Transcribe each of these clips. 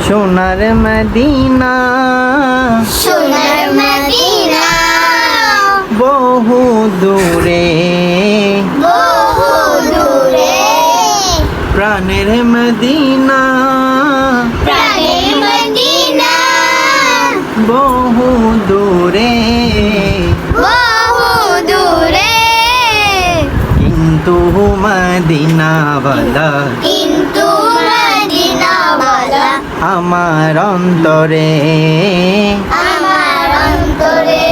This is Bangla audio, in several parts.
সোনার মদিনা সোনার মদিনা বহু দূরে বহু দূরে প্রাণের মদিনা প্রাণের মদিনা বহু দূরে বহু দূরে কিন্তু মদিনাওয়ালা কিন্তু মদিনাওয়ালা আমার অন্তরে আমার অন্তরে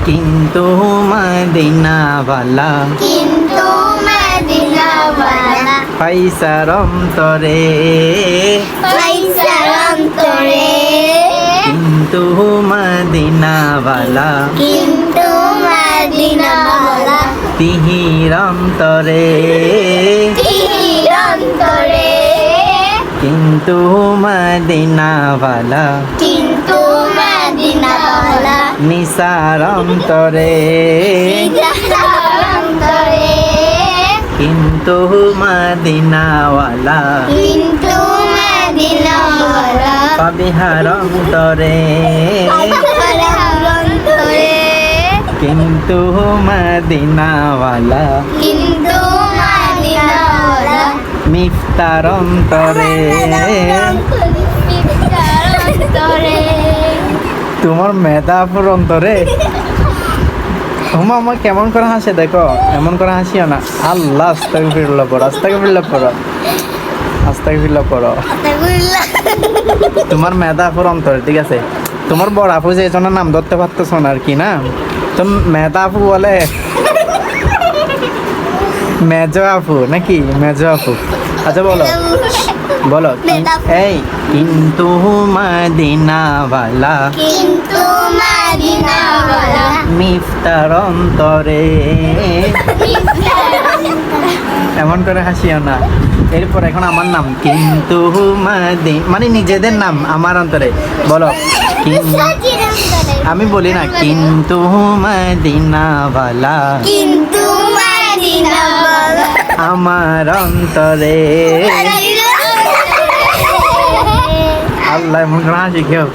কিন্তু মদিনাওয়ালা কিন্তু মদিনাওয়ালা পয়সার অন্তরে পয়সার অন্তরে কিন্তু মদিনাওয়ালা কিন্তু মদিনাওয়ালা তিহির অন্তরে তিহির অন্তরে কিন্তু মদিনাওয়ালা কিন্তু মদিনাওয়ালা নিসার অন্তরে নিজার অন্তরে কিন্তু মদিনাওয়ালা কিন্তু মদিনাওয়ালা পাবিহার অন্তরে পাহাড় অন্তরে কিন্তু মদিনাওয়ালা কিন্তু মদিনাওয়ালা মিফতার অন্তরে অন্তরে তোমার মেধাপুর অন্তরে আমার কেমন করে হাসে দেখো, এমন করে হাসিও না। আল্লাহ আস্তাগফিরুল্লাহ পড়ো, আস্তাগফিরুল্লাহ পড়ো, আস্তাগফিরুল্লাহ পড়ো। তোমার মেধাপুর অন্তরে, ঠিক আছে। তোমার বড় আপু যে জন্য নাম ধরতে পারতেছো না আর কি, না তো মেধা আপু বলে মেজো আপু নাকি, মেজো আপু। আচ্ছা বলো বলো এই কিন্তু মদিনাওয়ালা কিন্তু মদিনাওয়ালা মিফতার অন্তরে এমন করে হাসিও না। এরপর এখন আমার নাম কিন্তু মানে নিজেদের নাম আমার অন্তরে বলো। আমি বলি না কিন্তু মদিনাওয়ালা কিন্তু মদিনাওয়ালা আমার অন্তরে। আল্লাহ এমন করে হাসি কেউ